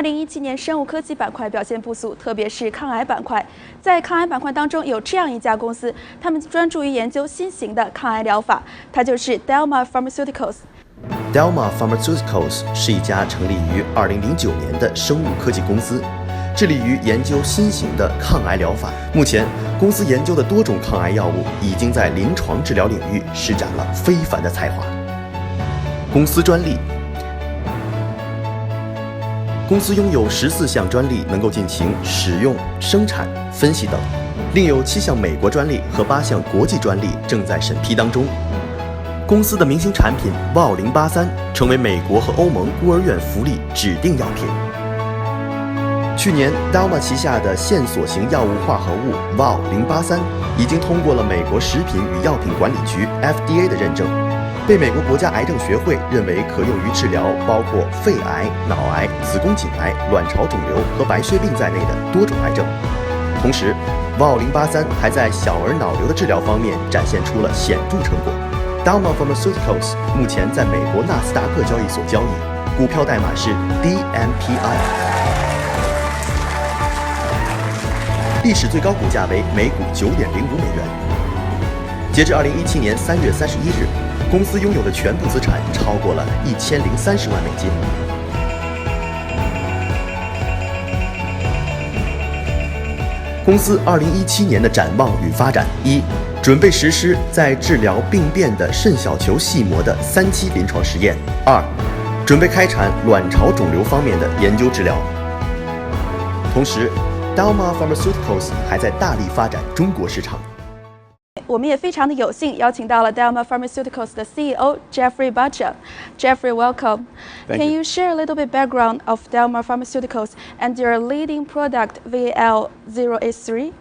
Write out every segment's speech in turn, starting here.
2017年生物科技板块表现不俗，特别是抗癌板块。在抗癌板块当中，有这样一家公司，他们专注于研究新型的抗癌疗法，它就是 Delmar Pharmaceuticals。Delmar Pharmaceuticals 是一家成立于2009年的生物科技公司，致力于研究新型的抗癌疗法。目前，公司研究的多种抗癌药物已经在临床治疗领域施展了非凡的才华。公司专利。公司拥有14项专利，能够进行使用、生产、分析等，另有7项美国专利和8项国际专利正在审批当中。公司的明星产品 WOW083 成为美国和欧盟孤儿院福利指定药品。去年 Delmar 旗下的线索型药物化合物 WOW083 已经通过了美国食品与药品管理局 FDA 的认证，被美国国家癌症学会认为可用于治疗包括肺癌、脑癌、子宫颈癌、卵巢肿瘤和白血病在内的多种癌症。同时 WOW083 还在小儿脑瘤的治疗方面展现出了显著成果。Delmar Pharmaceuticals 目前在美国纳斯达克交易所交易，股票代码是 DMPI， 历史最高股价为每股9.05美元。截至2017年3月31日，公司拥有的全部资产超过了1030万美金。公司2017年的展望与发展：一、准备实施在治疗病变的肾小球细膜的3期临床实验；二、准备开展卵巢肿瘤方面的研究治疗。同时 ，Delmar Pharmaceuticals 还在大力发展中国市场。我们也非常的有幸邀请到了 Delmar Pharmaceuticals 的 CEO Jeffrey Butcher。Jeffrey, welcome. Can you share a little bit background of Delmar Pharmaceuticals and your leading product VL083?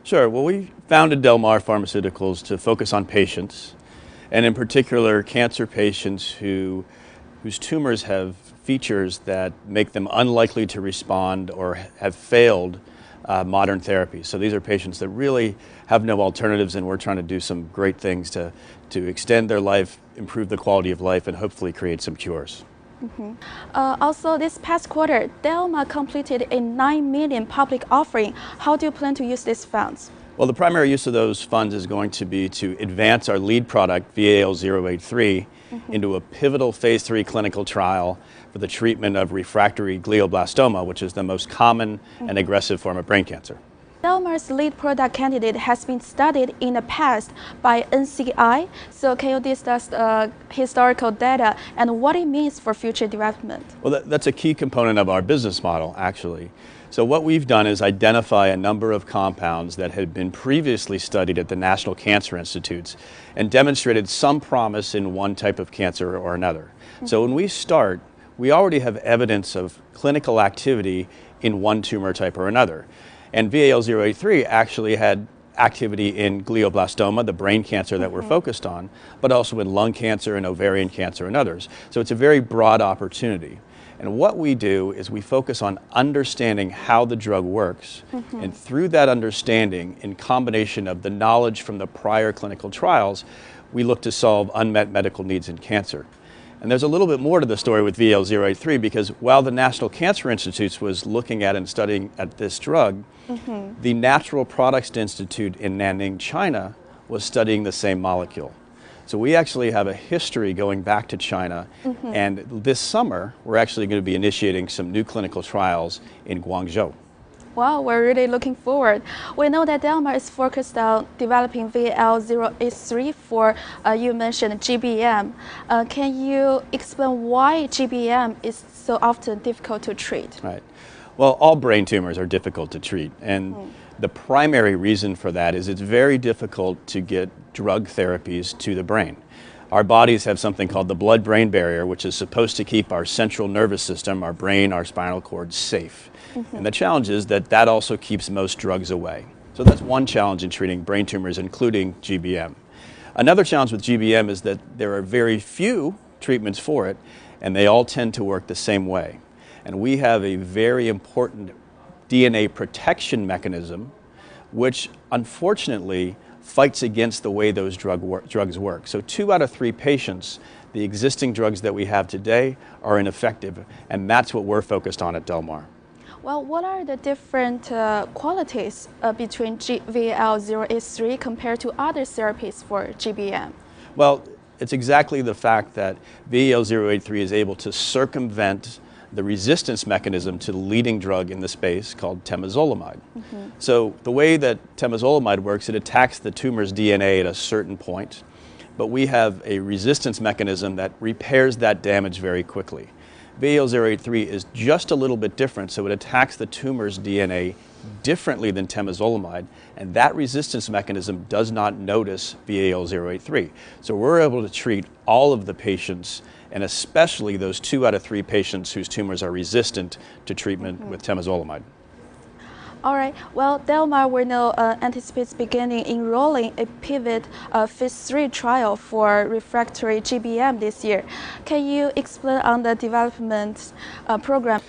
Sure. Well, we founded Delmar Pharmaceuticals to focus on patients, and in particular, cancer patients whose tumors have features that make them unlikely to respond or have failed modern therapies. So these are patients that really have no alternatives, and we're trying to do some great things to extend their life, improve the quality of life, and hopefully create some cures. Also, this past quarter, Delmar completed a $9 million public offering. How do you plan to use these funds? Well, the primary use of those funds is going to be to advance our lead product, VAL083, into a pivotal phase 3 clinical trial for the treatment of refractory glioblastoma, which is the most common and aggressive form of brain cancer. Delmar's lead product candidate has been studied in the past by NCI. So can you discuss the historical data and what it means for future development? Well, that's a key component of our business model, actually. So what we've done is identify a number of compounds that had been previously studied at the National Cancer Institutes and demonstrated some promise in one type of cancer or another. So when we start, we already have evidence of clinical activity in one tumor type or another. And VAL083 actually had activity in glioblastoma, the brain cancer that we're focused on, but also in lung cancer and ovarian cancer and others. So it's a very broad opportunity. And what we do is we focus on understanding how the drug works. And through that understanding, in combination of the knowledge from the prior clinical trials, we look to solve unmet medical needs in cancer. And there's a little bit more to the story with VAL083 because while the National Cancer Institute was looking at and studying at this drug, the Natural Products Institute in Nanning, China was studying the same molecule. So we actually have a history going back to China, and this summer we're actually going to be initiating some new clinical trials in Guangzhou. Wow, we're really looking forward. We know that Delmar is focused on developing VL083 for, you mentioned GBM. Can you explain why GBM is so often difficult to treat? Right. Well, all brain tumors are difficult to treat, and the primary reason for that is it's very difficult to get drug therapies to the brain. Our bodies have something called the blood-brain barrier, which is supposed to keep our central nervous system, our brain, our spinal cord safe. And the challenge is that that also keeps most drugs away. So that's one challenge in treating brain tumors, including GBM. Another challenge with GBM is that there are very few treatments for it, and they all tend to work the same way. And we have a very important DNA protection mechanism, which unfortunately fights against the way those drugs work. So 2 out of 3 patients the existing drugs that we have today are ineffective, and that's what we're focused on at Delmar. Well, what are the different qualities between VAL083 compared to other therapies for GBM? Well, it's exactly the fact that VAL083 is able to circumvent the resistance mechanism to the leading drug in the space called temozolomide. So the way that temozolomide works, it attacks the tumor's DNA at a certain point, but we have a resistance mechanism that repairs that damage very quickly. VAL083 is just a little bit different, so it attacks the tumor's DNA differently than temozolomide, and that resistance mechanism does not notice VAL083. So we're able to treat all of the patients, and especially those 2 out of 3 patients whose tumors are resistant to treatment with temozolomide. All right. Well, Delmar will now anticipates beginning enrolling a pivot phase 3 trial for refractory GBM this year. Can you explain on the development program?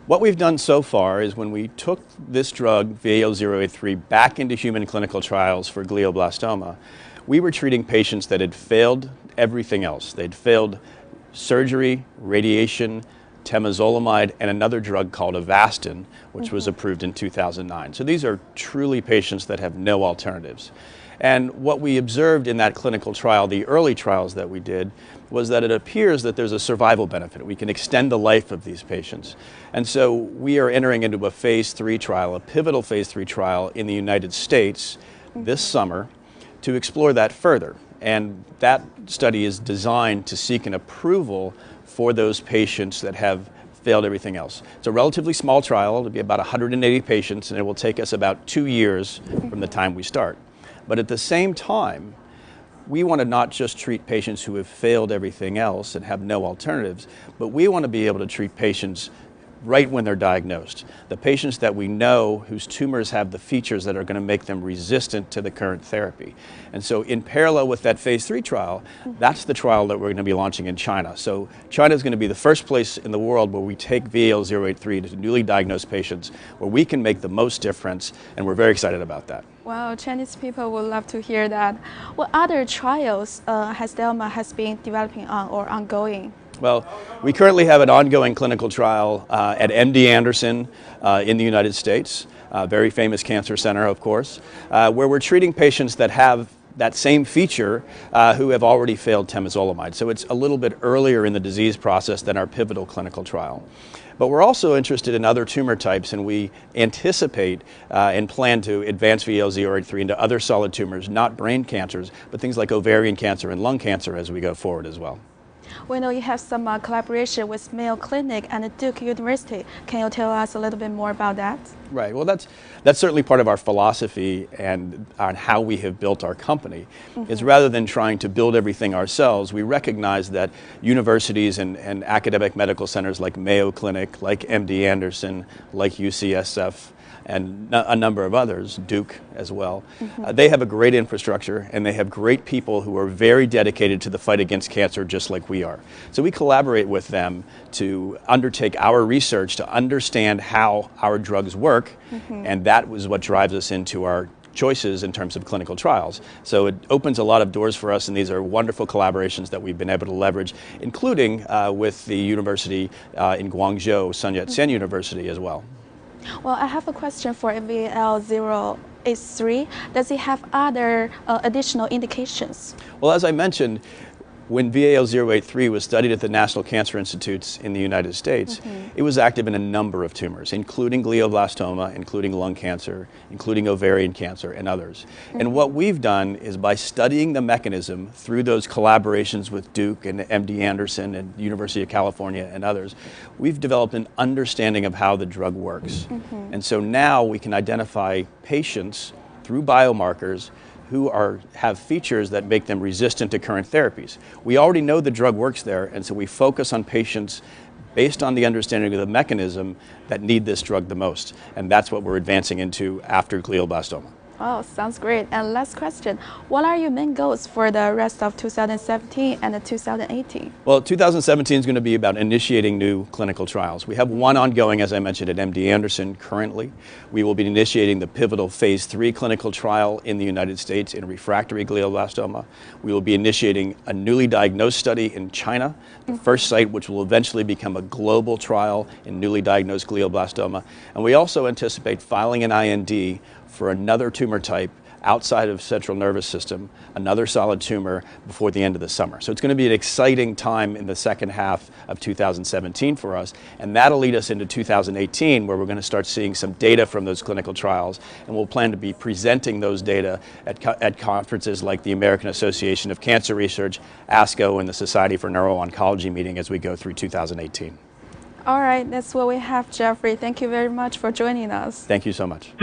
What we've done so far is when we took this drug, VAL083, back into human clinical trials for glioblastoma, we were treating patients that had failed everything else. They'd failed surgery, radiation, temozolomide, and another drug called Avastin, which was approved in 2009. So these are truly patients that have no alternatives. And what we observed in that clinical trial, the early trials that we did, was that it appears that there's a survival benefit. We can extend the life of these patients. And so we are entering into a phase 3 trial, a pivotal phase 3 trial in the United States this summer to explore that further. And that study is designed to seek an approval for those patients that have failed everything else. It's a relatively small trial. It'll be about 180 patients, and it will take us about 2 years from the time we start. But at the same time, we want to not just treat patients who have failed everything else and have no alternatives, but we want to be able to treat patients right when they're diagnosed. The patients that we know whose tumors have the features that are going to make them resistant to the current therapy. And so in parallel with that phase 3 trial, that's the trial that we're going to be launching in China. So China is going to be the first place in the world where we take VAL083 to newly diagnosed patients, where we can make the most difference, and we're very excited about that. Wow, Chinese people would love to hear that. What other trials has Delmar been developing on or ongoing? Well, we currently have an ongoing clinical trial at MD Anderson in the United States, a very famous cancer center, of course, where we're treating patients that have that same feature who have already failed temozolomide. So it's a little bit earlier in the disease process than our pivotal clinical trial. But we're also interested in other tumor types, and we anticipate and plan to advance VAL083 into other solid tumors, not brain cancers, but things like ovarian cancer and lung cancer as we go forward as well. We know you have some collaboration with Mayo Clinic and Duke University. Can you tell us a little bit more about that? Right. Well, that's certainly part of our philosophy and on how we have built our company. Is rather than trying to build everything ourselves, we recognize that universities and academic medical centers like Mayo Clinic, like MD Anderson, like UCSF, and a number of others, Duke as well, they have a great infrastructure, and they have great people who are very dedicated to the fight against cancer just like we are. So we collaborate with them to undertake our research to understand how our drugs work, and that was what drives us into our choices in terms of clinical trials. So it opens a lot of doors for us, and these are wonderful collaborations that we've been able to leverage, including with the university in Guangzhou, Sun Yat-sen University as well. Well, I have a question for VAL083. Does it have other additional indications? Well, as I mentioned, when VAL083 was studied at the National Cancer Institutes in the United States, it was active in a number of tumors, including glioblastoma, including lung cancer, including ovarian cancer, and others. And what we've done is by studying the mechanism through those collaborations with Duke and MD Anderson and University of California and others, we've developed an understanding of how the drug works. And so now we can identify patients through biomarkers who have features that make them resistant to current therapies. We already know the drug works there, and so we focus on patients based on the understanding of the mechanism that need this drug the most. And that's what we're advancing into after glioblastoma. Oh, sounds great. And last question, what are your main goals for the rest of 2017 and 2018? Well, 2017 is going to be about initiating new clinical trials. We have one ongoing, as I mentioned, at MD Anderson currently. We will be initiating the pivotal phase 3 clinical trial in the United States in refractory glioblastoma. We will be initiating a newly diagnosed study in China, the first site which will eventually become a global trial in newly diagnosed glioblastoma. And we also anticipate filing an IND for another tumor type outside of central nervous system, another solid tumor, before the end of the summer. So it's going to be an exciting time in the second half of 2017 for us, and that'll lead us into 2018, where we're going to start seeing some data from those clinical trials, and we'll plan to be presenting those data at conferences like the American Association of Cancer Research, ASCO, and the Society for Neuro-Oncology meeting as we go through 2018. All right, that's what we have, Jeffrey. Thank you very much for joining us. Thank you so much.